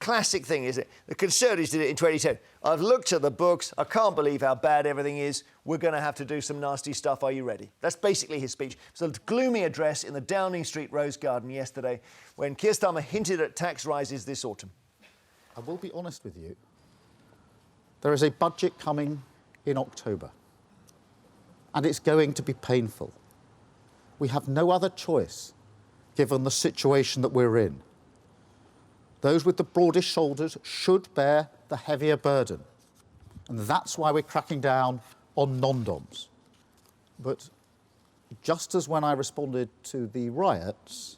classic thing, isn't it? The Conservatives did it in 2010. I've looked at the books. I can't believe how bad everything is. We're going to have to do some nasty stuff. Are you ready? That's basically his speech. It was a gloomy address in the Downing Street Rose Garden yesterday when Keir Starmer hinted at tax rises this autumn. I will be honest with you. There is a budget coming in October, and it's going to be painful. We have no other choice, given the situation that we're in. Those with the broadest shoulders should bear the heavier burden, and that's why we're cracking down on non-doms. But just as when I responded to the riots,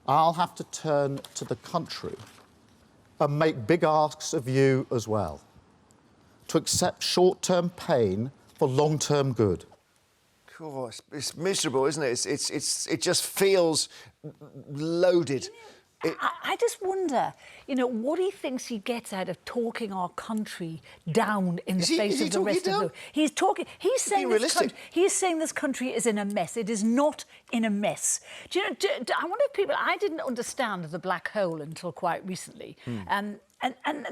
I'll have to turn to the country and make big asks of you as well, to accept short-term pain for long-term good. Oh, it's miserable, isn't it? It just feels loaded. I just wonder, you know, what he thinks he gets out of talking our country down in the face of the rest of the world. He's talking. He's saying this country is in a mess. It is not in a mess. Do you know? I wonder if people. I didn't understand the black hole until quite recently. And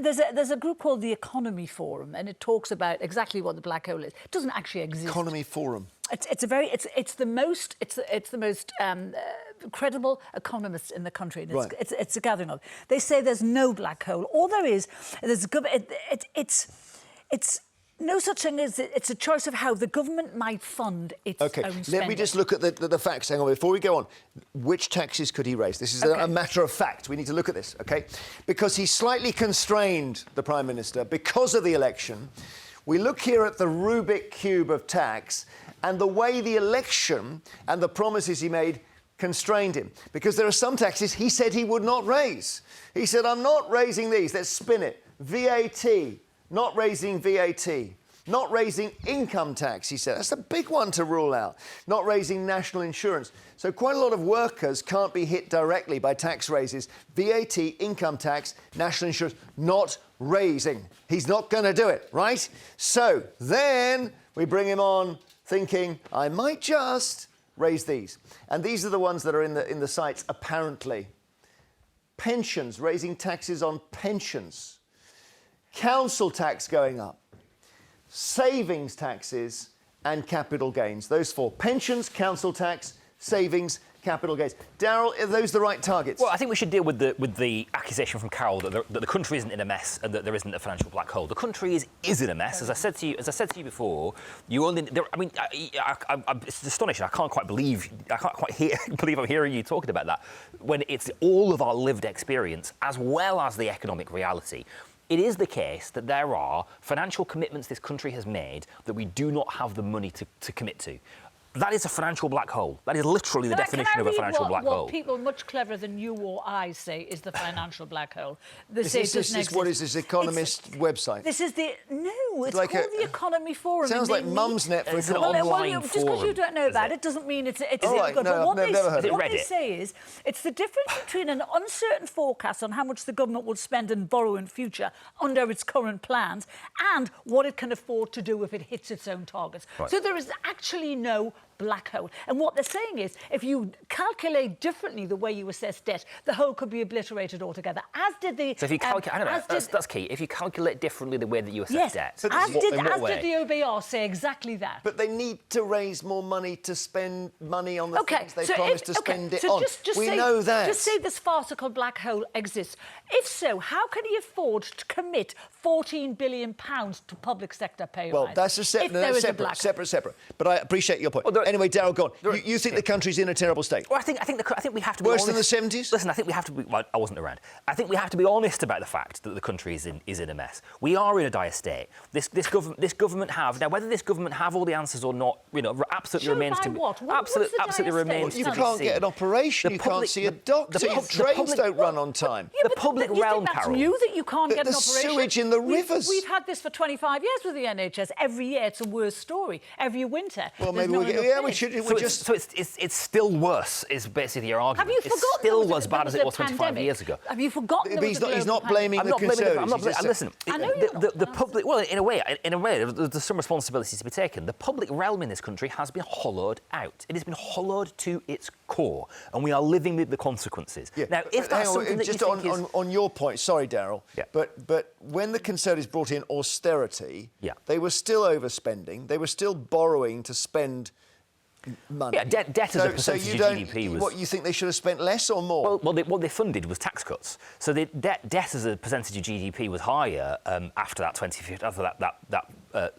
there's a group called the Economy Forum, and it talks about exactly what the black hole is. It doesn't actually exist. Economy Forum. It's the most credible economists in the country. And right. It's a gathering of. They say there's no black hole. All there is, it's no such thing as it's a choice of how the government might fund its own spending. Let me just look at the facts. Hang on, before we go on. Which taxes could he raise? This is a matter of fact. We need to look at this, OK? Because he's slightly constrained, the Prime Minister, because of the election. We look here at the Rubik cube of tax and the way the election and the promises he made constrained him. Because there are some taxes he said he would not raise. He said, I'm not raising these. Let's spin it. VAT. Not raising VAT. Not raising income tax, he said. That's a big one to rule out. Not raising national insurance. So quite a lot of workers can't be hit directly by tax raises. VAT, income tax, national insurance, not raising. He's not going to do it, right? So then we bring him on thinking, I might just raise these. And these are the ones that are in the sights, apparently. Pensions, raising taxes on pensions. Council tax going up. Savings taxes and capital gains. Those four. Pensions, council tax, savings, capital gains. Darryl, are those the right targets? Well, I think we should deal with the accusation from Carole that the country isn't in a mess and that there isn't a financial black hole. The country is in a mess. As I said to you before, you only. It's astonishing. I can't quite believe I'm hearing you talking about that when it's all of our lived experience as well as the economic reality. It is the case that there are financial commitments this country has made that we do not have the money to commit to. That is a financial black hole. That is literally the definition of a financial black hole. What people much cleverer than you or I say is the financial black hole. What is this Economist website? This is it's like called the Economy Forum. Sounds like Mumsnet for an online forum. Just because you don't know that, it doesn't mean it's good. No, but what they say is it's the difference between an uncertain forecast on how much the government will spend and borrow in future under its current plans and what it can afford to do if it hits its own targets. Right. So there is actually no black hole. And what they're saying is, if you calculate differently the way you assess debt, the hole could be obliterated altogether, as did the... So if you calculate... I don't know, that's key. If you calculate differently the way that you assess debt... As did the OBR say exactly that. But they need to raise more money to spend money on the things they promised to spend it on. We know that. Just say this farcical black hole exists. If so, how can he afford to commit £14 billion to public sector pay Well, that's separate. But I appreciate your point. Well, anyway, Darryl, go on. You think the country's in a terrible state? Well, I think we have to be worse honest. Than the 70s? Listen, I think we have to be... Well, I wasn't around. I think we have to be honest about the fact that the country is in a mess. We are in a dire state. This government have... Now, whether this government have all the answers or not, you know, absolutely remains to be... Absolutely remains to be seen. You can't get an operation. You can't see a doctor. Your trains don't run on time. The public realm, Carole. That's new that you can't get an operation. The sewage in the rivers. We've had this for 25 years with the NHS. Every year it's a worse story. Every winter. Well, maybe we'll get... Yeah, we should. It's still worse. Is basically your argument. Have you It's forgotten still there was as bad as it was 25 pandemic? years ago. Have you forgotten there was a He's not global blaming the pandemic? Conservatives. Listen, I know you're not. the public. Well, in a way, there's some responsibility to be taken. The public realm in this country has been hollowed out. It has been hollowed to its core, and we are living with the consequences. Yeah. Now, if that's something that just you think is... on your point, sorry, Darryl, Yeah. but when the Conservatives brought in austerity, Yeah. they were still overspending. They were still borrowing to spend money. Yeah, debt as a percentage of GDP was... What, you think they should have spent less or more? Well, what they funded was tax cuts. So the debt as a percentage of GDP was higher after that 2015, after that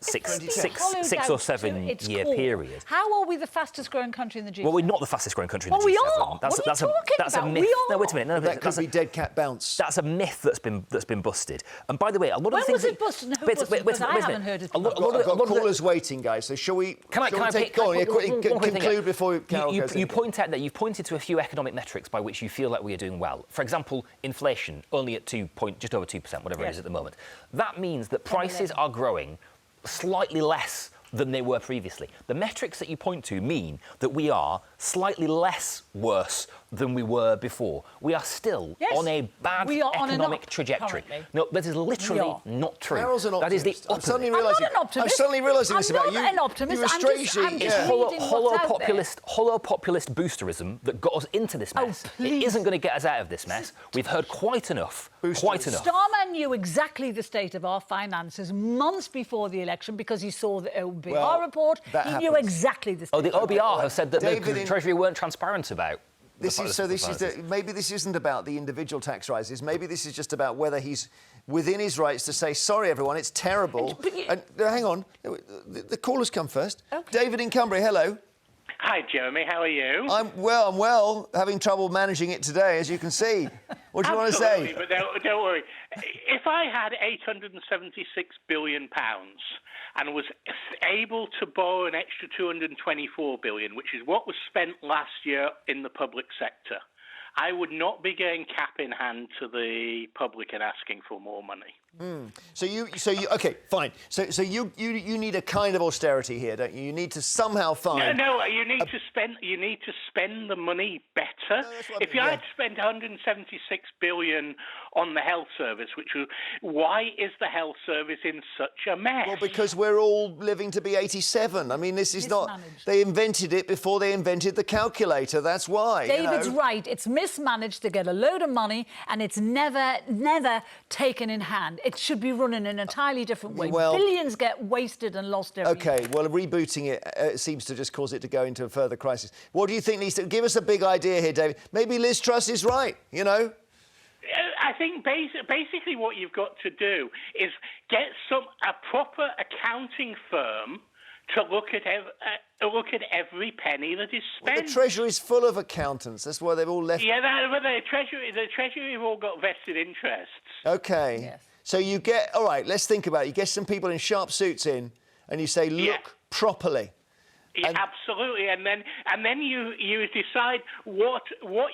six or 7 year period. How are we the fastest growing country in the G7? Well, we're not the fastest growing country in the G7. We are. That's What are you talking that's about? a myth. We are. No, wait a minute. No, that could be dead cat bounce. That's a myth that's been busted. And by the way, a lot of When the things was it busted? Who busted it? Because I haven't heard it. I've got callers waiting, guys. So shall we? Can I conclude before Carole goes? You point out that you've pointed to a few economic metrics by which you feel like we are doing well. For example, inflation only at just over 2%, whatever it is at the moment. That means that prices are growing slightly less than they were previously. The metrics that you point to mean that we are slightly less worse than we were before. We are still on a bad economic trajectory. Currently. No, that is literally not true. Carole's an That is the optimist. I'm opposite. suddenly realising. I'm not an optimist. I'm suddenly realising this about you. I'm not an optimist. You I'm just Hollow reading what's out hollow populist boosterism that got us into this mess. It please. isn't going to get us out of this mess. We've heard quite enough. Quite enough. Starmer knew exactly the state of our finances months before the election because he saw the OBR report. He knew exactly the state. Oh, the OBR have said that David, the Treasury weren't transparent about. Maybe this isn't about the individual tax rises. Maybe this is just about whether he's within his rights to say, sorry, everyone, it's terrible. Hang on, the callers come first. Okay. David in Cumbria, hello. Hi, Jeremy. How are you? I'm well. Having trouble managing it today, as you can see. What do you want to say? But don't worry. If I had £876 billion and was able to borrow an extra £224 billion, which is what was spent last year in the public sector, I would not be going cap in hand to the public and asking for more money. So you okay, fine. So you need a kind of austerity here, don't you? You need to somehow find. No, you need to spend the money better. If you had spent 176 billion on the health service, why is the health service in such a mess? Well, because we're all living to be 87. I mean, this is not. They invented it before they invented the calculator. That's why. David's right. It's mismanaged to get a load of money, and it's never taken in hand. It should be run in an entirely different way. Well, billions get wasted and lost every year. Well, rebooting it seems to just cause it to go into a further crisis. What do you think needs to... Give us a big idea here, David. Maybe Liz Truss is right, I think basically what you've got to do is get a proper accounting firm to look at every penny that is spent. Well, the Treasury's full of accountants. That's why they've all left. Yeah, but the Treasury have all got vested interests. OK. Yes. So you get... All right, let's think about it. You get some people in sharp suits in and you say, look properly. Yeah, absolutely, and then you decide what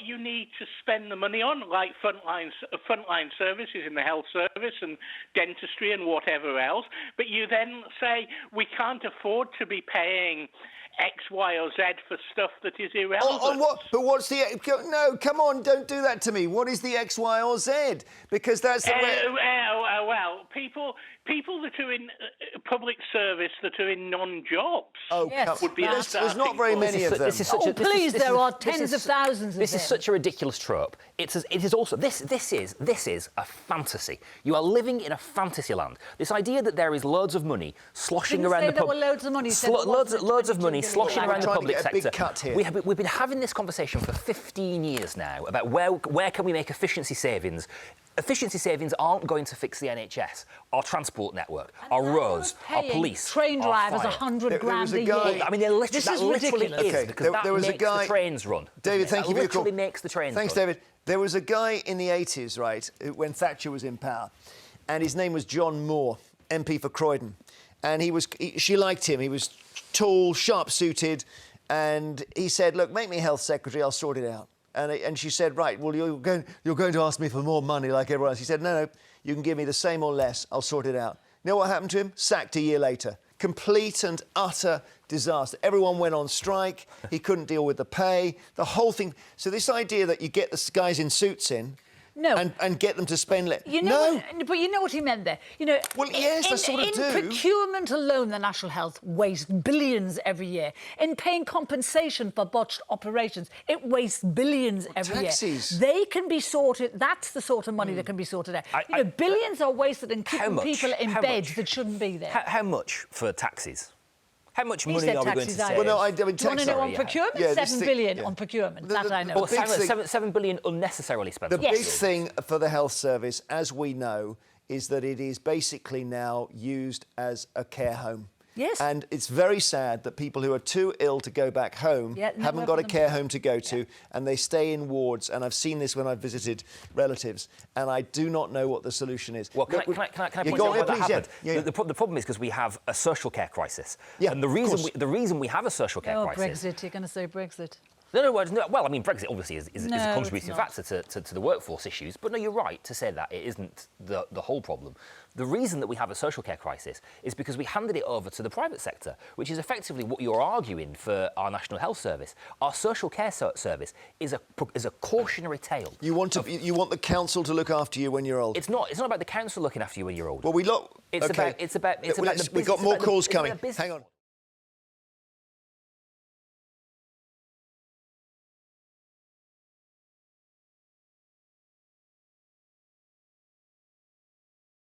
you need to spend the money on, like frontline services in the health service and dentistry and whatever else. But you then say we can't afford to be paying X, Y, or Z for stuff that is irrelevant. On what? But what's the... No, come on, don't do that to me. What is the X, Y, or Z? Because that's the way... Well, people that are in public service that are in non-jobs would be there's not very many of them. There are tens of thousands of them. This is such a ridiculous trope. It is also... This is a fantasy. You are living in a fantasy land. This idea that there is loads of money sloshing around the public... There were loads of money. Loads of money sloshing around the public sector. Big cut here. We've been having this conversation for 15 years now about where can we make efficiency savings. Efficiency savings aren't going to fix the NHS, our transport network, our roads, our police, train drivers 100 grand a year. I mean, this is literally okay. because that makes the trains run. David, thank you for your call. Literally makes the trains run. Thanks, David. There was a guy in the 80s, right, when Thatcher was in power, and his name was John Moore, MP for Croydon, and she liked him. He was tall, sharp-suited, and he said, look, make me health secretary, I'll sort it out. And she said, right, well, you're going to ask me for more money like everyone else. He said, no, you can give me the same or less. I'll sort it out. You know what happened to him? Sacked a year later. Complete and utter disaster. Everyone went on strike. He couldn't deal with the pay. The whole thing. So this idea that you get the guys in suits in. No. And get them to spend less. You know, but you know what he meant there. You know, well, yes, I sort of do. In procurement alone, the National Health wastes billions every year. In paying compensation for botched operations, it wastes billions every taxis. year. They can be sorted. That's the sort of money that can be sorted out. Billions are wasted in keeping people in beds that shouldn't be there. How much for taxes? How much money are we going to save? Well, no, I mean, do you want to know on procurement? Yeah, 7 billion on procurement. That I know. Or 7 billion unnecessarily spent. The big thing for the health service, as we know, is that it is basically now used as a care home. Yes. And it's very sad that people who are too ill to go back home haven't got a care home to go to, and they stay in wards. And I've seen this when I've visited relatives, and I do not know what the solution is. Well, can I point out what that happened? The problem is because we have a social care crisis. Yeah, and the reason we have a social care crisis... Brexit, you're going to say Brexit. No, well, I mean, Brexit obviously is a contributing factor to the workforce issues, but no, you're right to say that it isn't the whole problem. The reason that we have a social care crisis is because we handed it over to the private sector, which is effectively what you're arguing for our National Health Service. Our social care service is a cautionary tale. You want the council to look after you when you're old. It's not about the council looking after you when you're old. Well, It's about the business. We've got more calls coming. Hang on.